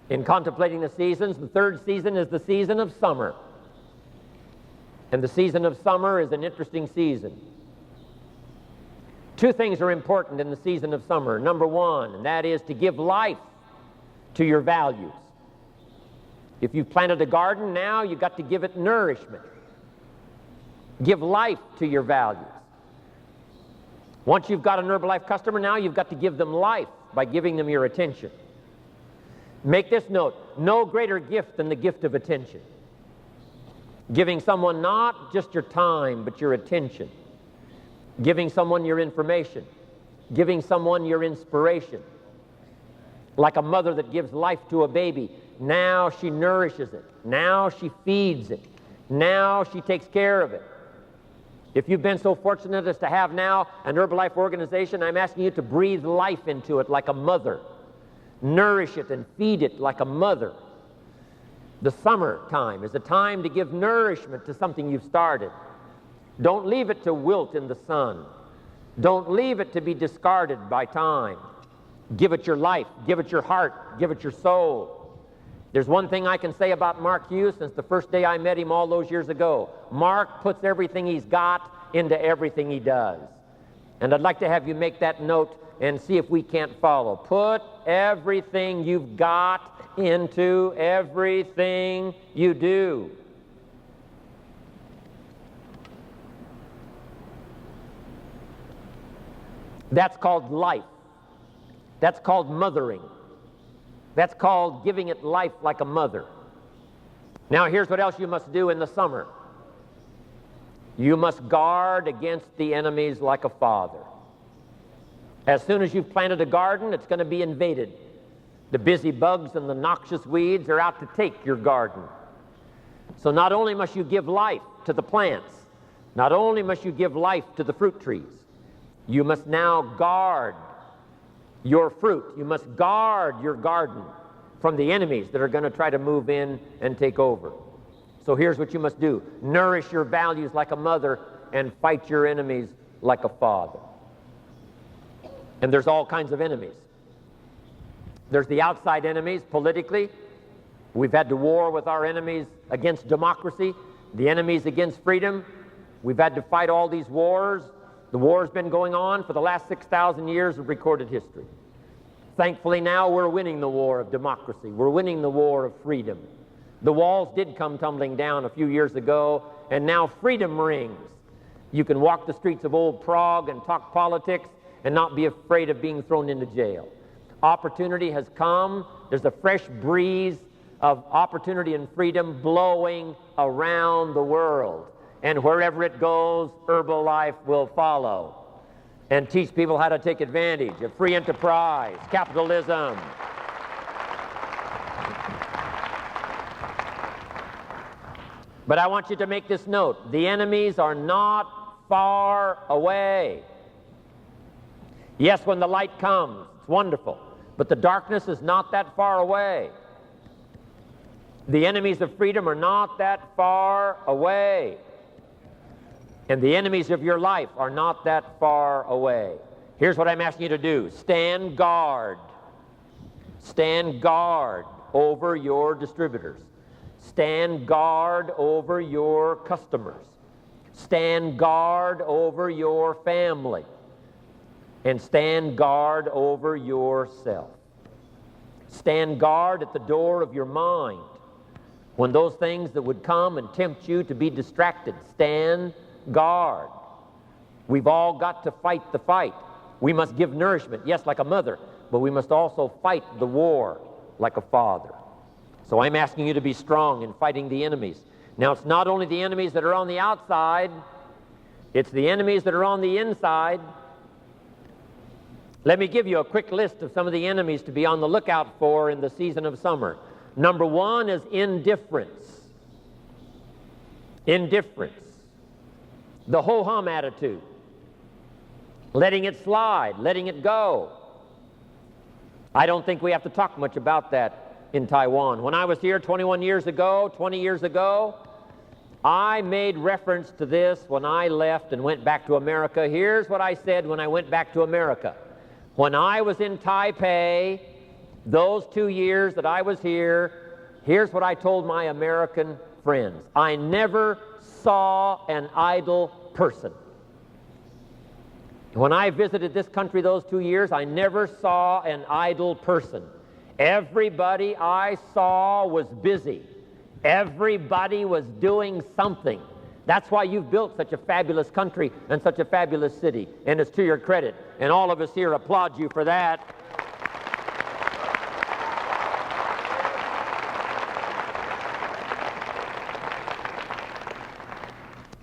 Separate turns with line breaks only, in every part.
In contemplating the seasons, the third season is the season of summer. And the season of summer is an interesting season. Two things are important in the season of summer. Number one, and that is to give life to your values. If you've planted a garden, now you've got to give it nourishment. Give life to your values. Once you've got an Herbalife customer, now you've got to give them life by giving them your attention. Make this note, no greater gift than the gift of attention. Giving someone not just your time, but your attention. Giving someone your information. Giving someone your inspiration. Like a mother that gives life to a baby. Now she nourishes it. Now she feeds it. Now she takes care of it. If you've been so fortunate as to have now an Herbalife organization, I'm asking you to breathe life into it like a mother. Nourish it and feed it like a mother. The summer time is a time to give nourishment to something you've started. Don't leave it to wilt in the sun. Don't leave it to be discarded by time. Give it your life, give it your heart, give it your soul. There's one thing I can say about Mark Hughes since the first day I met him all those years ago. Mark puts everything he's got into everything he does. And I'd like to have you make that note and see if we can't follow. Put everything you've got into everything you do. That's called life. That's called mothering. That's called giving it life like a mother. Now here's what else you must do in the summer. You must guard against the enemies like a father. As soon as you've planted a garden, it's going to be invaded. The busy bugs and the noxious weeds are out to take your garden. So not only must you give life to the plants, not only must you give life to the fruit trees, you must now guard your fruit. You must guard your garden from the enemies that are going to try to move in and take over. So here's what you must do. Nourish your values like a mother and fight your enemies like a father. And there's all kinds of enemies. There's the outside enemies politically. We've had to war with our enemies against democracy, the enemies against freedom. We've had to fight all these wars. The war's been going on for the last 6,000 years of recorded history. Thankfully now we're winning the war of democracy. We're winning the war of freedom. The walls did come tumbling down a few years ago, and now freedom rings. You can walk the streets of old Prague and talk politics and not be afraid of being thrown into jail. Opportunity has come. There's a fresh breeze of opportunity and freedom blowing around the world. And wherever it goes, Herbalife will follow and teach people how to take advantage of free enterprise, capitalism. But I want you to make this note. The enemies are not far away. Yes, when the light comes, it's wonderful. But the darkness is not that far away. The enemies of freedom are not that far away. And the enemies of your life are not that far away. Here's what I'm asking you to do. Stand guard. Stand guard over your distributors. Stand guard over your customers. Stand guard over your family. And stand guard over yourself. Stand guard at the door of your mind. When those things that would come and tempt you to be distracted, stand guard. We've all got to fight the fight. We must give nourishment, yes, like a mother, but we must also fight the war like a father. So I'm asking you to be strong in fighting the enemies. Now, it's not only the enemies that are on the outside, it's the enemies that are on the inside. Let me give you a quick list of some of the enemies to be on the lookout for in the season of summer. Number one is indifference. Indifference. The ho-hum attitude. Letting it slide, letting it go. I don't think we have to talk much about that in Taiwan. When I was here 20 years ago, I made reference to this when I left and went back to America. Here's what I said when I went back to America. When I was in Taipei, Those 2 years that I was here, here's what I told my American friends. I never saw an idle person. When I visited this country those 2 years, I never saw an idle person. Everybody I saw was busy. Everybody was doing something. That's why you've built such a fabulous country and such a fabulous city, and it's to your credit. And all of us here applaud you for that.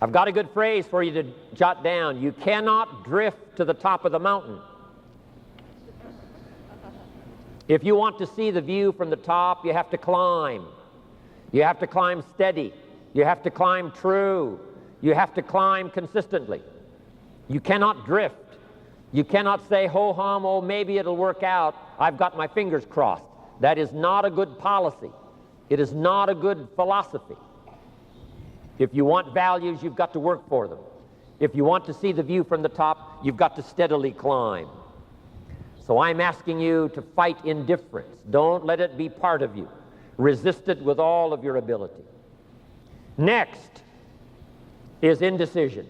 I've got a good phrase for you to jot down. You cannot drift to the top of the mountain. If you want to see the view from the top, you have to climb. You have to climb steady. You have to climb true. You have to climb consistently. You cannot drift. You cannot say, ho hum, oh, maybe it'll work out. I've got my fingers crossed. That is not a good policy. It is not a good philosophy. If you want values, you've got to work for them. If you want to see the view from the top, you've got to steadily climb. So I'm asking you to fight indifference. Don't let it be part of you. Resist it with all of your ability. Next is indecision.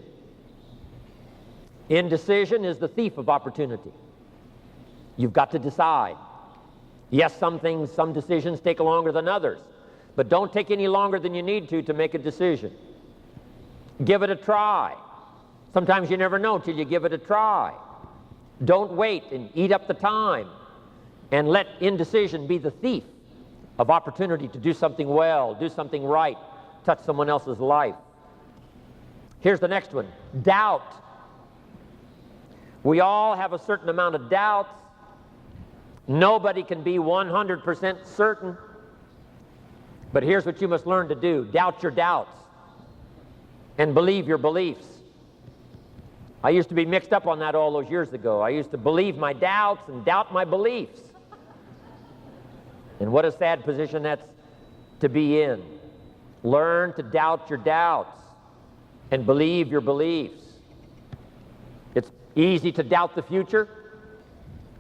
Indecision is the thief of opportunity. You've got to decide. Yes, some decisions take longer than others, but don't take any longer than you need to make a decision. Give it a try. Sometimes you never know till you give it a try. Don't wait and eat up the time and let indecision be the thief of opportunity to do something well, do something right, touch someone else's life. Here's the next one, doubt. We all have a certain amount of doubts. Nobody can be 100% certain. But here's what you must learn to do. Doubt your doubts and believe your beliefs. I used to be mixed up on that all those years ago. I used to believe my doubts and doubt my beliefs. And what a sad position that's to be in. Learn to doubt your doubts and believe your beliefs. It's easy to doubt the future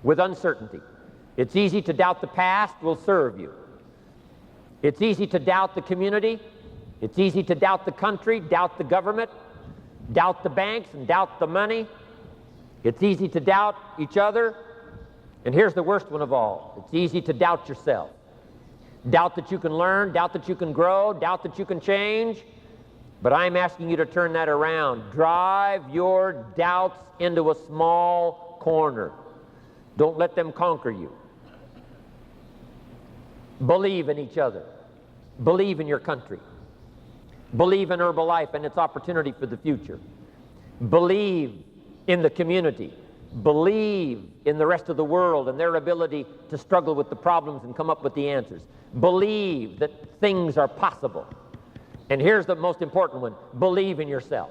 with uncertainty. It's easy to doubt the past will serve you. It's easy to doubt the community. It's easy to doubt the country, doubt the government, doubt the banks, and doubt the money. It's easy to doubt each other. And here's the worst one of all. It's easy to doubt yourself. Doubt that you can learn, doubt that you can grow, doubt that you can change. But I'm asking you to turn that around. Drive your doubts into a small corner. Don't let them conquer you. Believe in each other. Believe in your country. Believe in Herbalife and its opportunity for the future. Believe in the community. Believe in the rest of the world and their ability to struggle with the problems and come up with the answers. Believe that things are possible. And here's the most important one. Believe in yourself.